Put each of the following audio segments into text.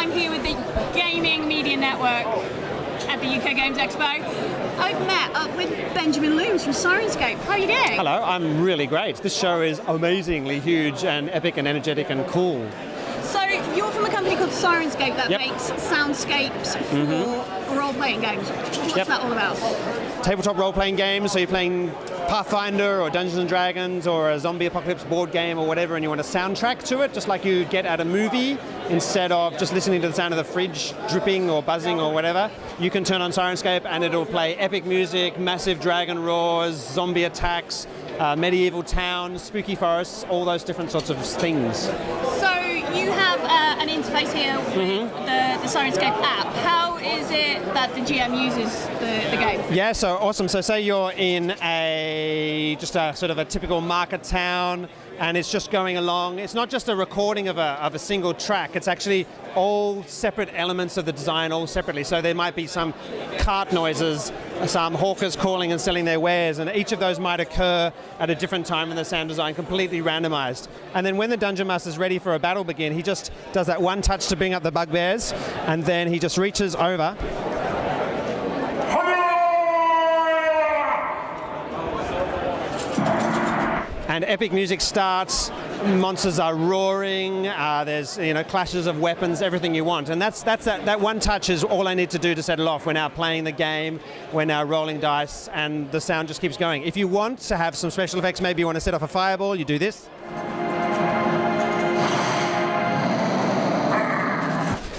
I'm here with the Gaming Media Network at the UK Games Expo. I've met up with Benjamin Looms from Syrinscape. How are you doing? Hello, I'm really great. This show is amazingly huge and epic and energetic and cool. So you're from a company called Syrinscape that makes soundscapes for role-playing games. What's that all about? Tabletop role-playing games, so you're playing Pathfinder or Dungeons & Dragons or a zombie apocalypse board game or whatever, and you want a soundtrack to it, just like you get at a movie, instead of just listening to the sound of the fridge dripping or buzzing or whatever. You can turn on Syrinscape and it'll play epic music, massive dragon roars, zombie attacks, medieval towns, spooky forests, all those different sorts of things. So you have an interface here with the Syrinscape app. How is it that the GM uses the game? Yeah, so awesome. So say you're in just a sort of a typical market town, and it's just going along. It's not just a recording of a single track. It's actually all separate elements of the design, all separately. So there might be some cart noises, some hawkers calling and selling their wares, and each of those might occur at a different time in the sound design, completely randomized. And then when the Dungeon Master's ready for a battle begin, he just does that one touch to bring up the bugbears, and then he just reaches over. And epic music starts, monsters are roaring, there's clashes of weapons, everything you want. And that one touch is all I need to do to set it off. We're now playing the game, we're now rolling dice, and the sound just keeps going. If you want to have some special effects, maybe you want to set off a fireball, you do this.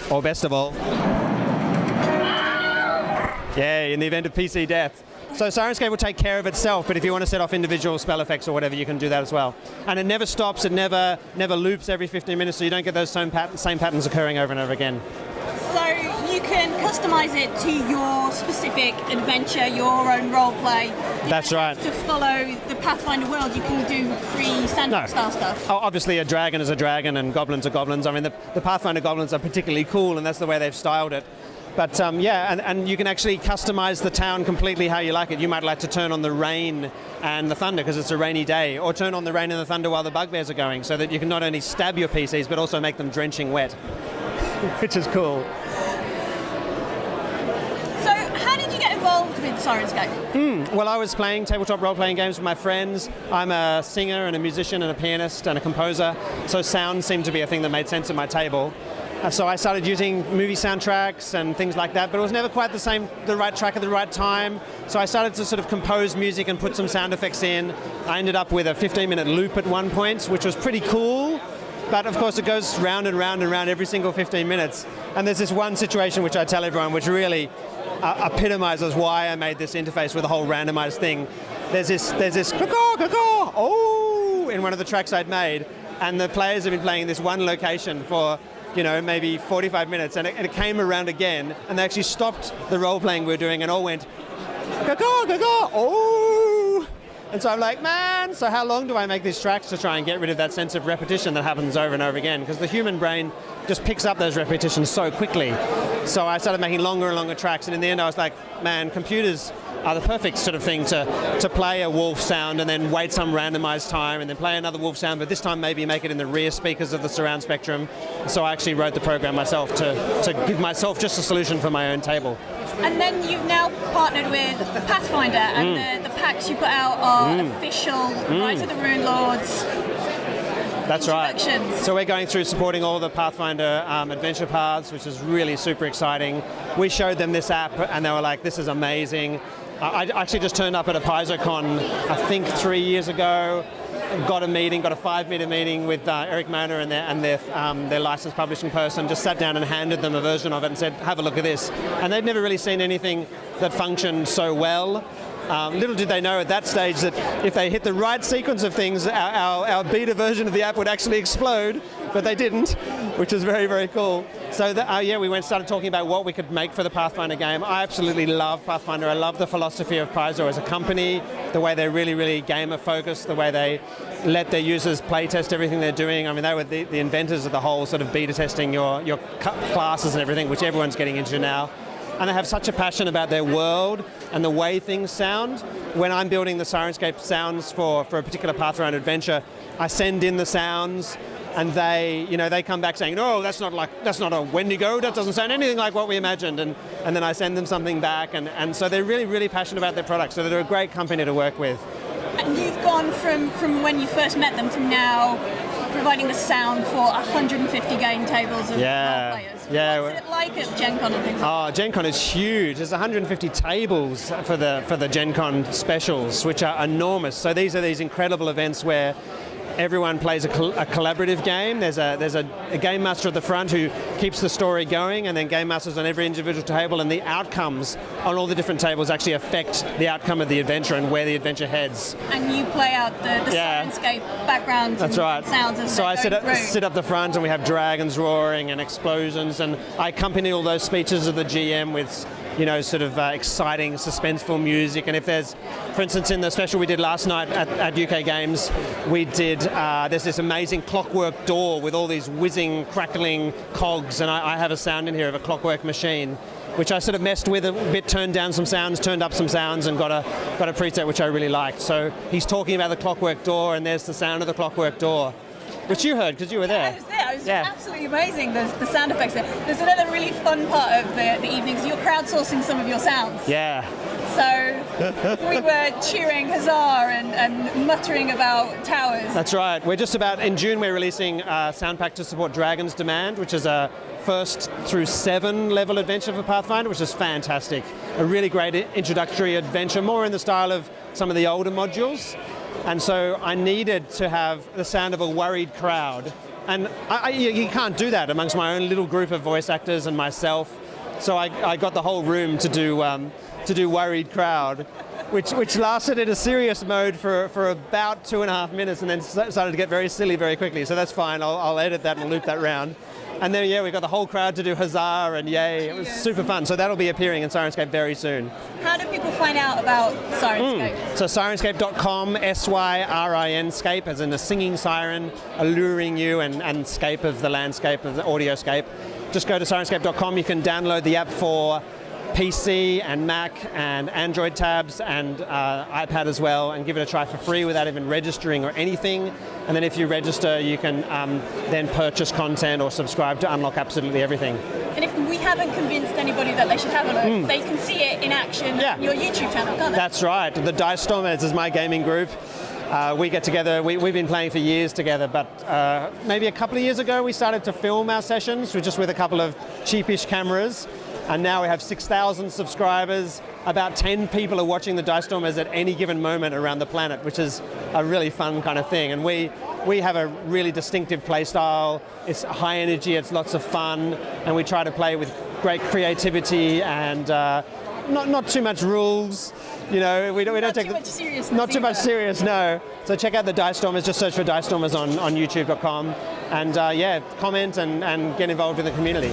Or best of all, yeah, in the event of PC death. So Syrinscape will take care of itself, but if you want to set off individual spell effects or whatever, you can do that as well. And it never stops, it never loops every 15 minutes, so you don't get those same patterns occurring over and over again. So you can customize it to your specific adventure, your own roleplay. That's right. To follow the Pathfinder world, you can do free sandbox style stuff. Oh, obviously a dragon is a dragon and goblins are goblins. I mean, the Pathfinder goblins are particularly cool, and that's the way they've styled it. But and you can actually customize the town completely how you like it. You might like to turn on the rain and the thunder because it's a rainy day, or turn on the rain and the thunder while the bugbears are going, so that you can not only stab your PCs but also make them drenching wet, which is cool. So how did you get involved with Syrinscape? Well, I was playing tabletop role-playing games with my friends. I'm a singer and a musician and a pianist and a composer, so sound seemed to be a thing that made sense at my table. So I started using movie soundtracks and things like that, but it was never quite the right track at the right time. So I started to sort of compose music and put some sound effects in. I ended up with a 15-minute loop at one point, which was pretty cool. But of course it goes round and round and round every single 15 minutes. And there's this one situation which I tell everyone which really epitomizes why I made this interface with the whole randomized thing. There's this caw-caw, caw-caw, oh, in one of the tracks I'd made. And the players have been playing this one location for maybe 45 minutes, and it came around again, and they actually stopped the role-playing we were doing and all went, caw-caw, caw-caw, oh! And so I'm like, man, so how long do I make these tracks to try and get rid of that sense of repetition that happens over and over again? Because the human brain just picks up those repetitions so quickly. So I started making longer and longer tracks, and in the end I was like, man, computers are the perfect sort of thing to play a wolf sound and then wait some randomized time and then play another wolf sound, but this time maybe make it in the rear speakers of the surround spectrum. So I actually wrote the program myself to give myself just a solution for my own table. And then you've now partnered with Pathfinder, and the packs you put out are official, Rise of the Rune Lords. That's right. So we're going through supporting all the Pathfinder adventure paths, which is really super exciting. We showed them this app and they were like, this is amazing. I actually just turned up at a PaizoCon, I think 3 years ago, got a 5-minute meeting with Eric Mona and their licensed publishing person, just sat down and handed them a version of it and said, have a look at this. And they'd never really seen anything that functioned so well. Little did they know at that stage that if they hit the right sequence of things, our beta version of the app would actually explode, but they didn't, which is very, very cool. So we started talking about what we could make for the Pathfinder game. I absolutely love Pathfinder. I love the philosophy of Paizo as a company, the way they're really, really gamer-focused, the way they let their users play test everything they're doing. I mean, they were the inventors of the whole sort of beta testing your classes and everything, which everyone's getting into now. And they have such a passion about their world and the way things sound. When I'm building the Syrinscape sounds for a particular Pathfinder adventure, I send in the sounds, and they come back saying, no, that's not a Wendigo, that doesn't sound anything like what we imagined, and then I send them something back, and so they're really, really passionate about their product, so they're a great company to work with. And you've gone from when you first met them to now providing the sound for 150 game tables of role players. Yeah. What's it like at Gen Con and things like Gen Con is huge. There's 150 tables for the Gen Con specials, which are enormous. So these are these incredible events where everyone plays a collaborative game. There's a game master at the front who keeps the story going, and then game masters on every individual table, and the outcomes on all the different tables actually affect the outcome of the adventure and where the adventure heads. And you play out the Syrinscape background and sounds as so I sit up the front, and we have dragons roaring and explosions, and I accompany all those speeches of the GM with sort of exciting, suspenseful music. And if there's, for instance, in the special we did last night at UK Games, we did, there's this amazing clockwork door with all these whizzing, crackling cogs, and I have a sound in here of a clockwork machine, which I sort of messed with a bit, turned down some sounds, turned up some sounds, and got a preset which I really liked. So he's talking about the clockwork door, and there's the sound of the clockwork door, which you heard because you were there. I was there. It was absolutely amazing. There's the sound effects there. There's another really fun part of the evenings. You're crowdsourcing some of your sounds. Yeah. So we were cheering huzzah and muttering about towers. That's right. In June we're releasing a sound pack to support Dragon's Demand, which is a 1st through 7 level adventure for Pathfinder, which is fantastic. A really great introductory adventure, more in the style of some of the older modules. And so I needed to have the sound of a worried crowd. And you can't do that amongst my own little group of voice actors and myself. So I got the whole room to do worried crowd, which lasted in a serious mode for about 2.5 minutes, and then started to get very silly very quickly. So that's fine. I'll edit that and loop that round. And then we got the whole crowd to do huzzah and yay. It was super fun. So that'll be appearing in Syrinscape very soon. How do people find out about Syrinscape? So Syrinscape.com, Syrinscape, as in a singing siren, alluring you, and scape of the landscape, of the audioscape. Just go to Syrinscape.com. You can download the app for PC and Mac and Android tabs and iPad as well, and give it a try for free without even registering or anything. And then if you register, you can then purchase content or subscribe to unlock absolutely everything. And if we haven't convinced anybody that they should have a look, they can see it in action on your YouTube channel, can't they? That's right. The Dice Stormers is my gaming group. We get together, we've been playing for years together, but maybe a couple of years ago we started to film our sessions just with a couple of cheapish cameras. And now we have 6,000 subscribers. About 10 people are watching the Dice Stormers at any given moment around the planet, which is a really fun kind of thing. And we have a really distinctive play style. It's high energy, it's lots of fun, and we try to play with great creativity and not too much rules. We don't take too much seriousness. Not too much serious, no. So check out the Dice Stormers. Just search for Dice Stormers on YouTube.com, and comment and get involved with the community.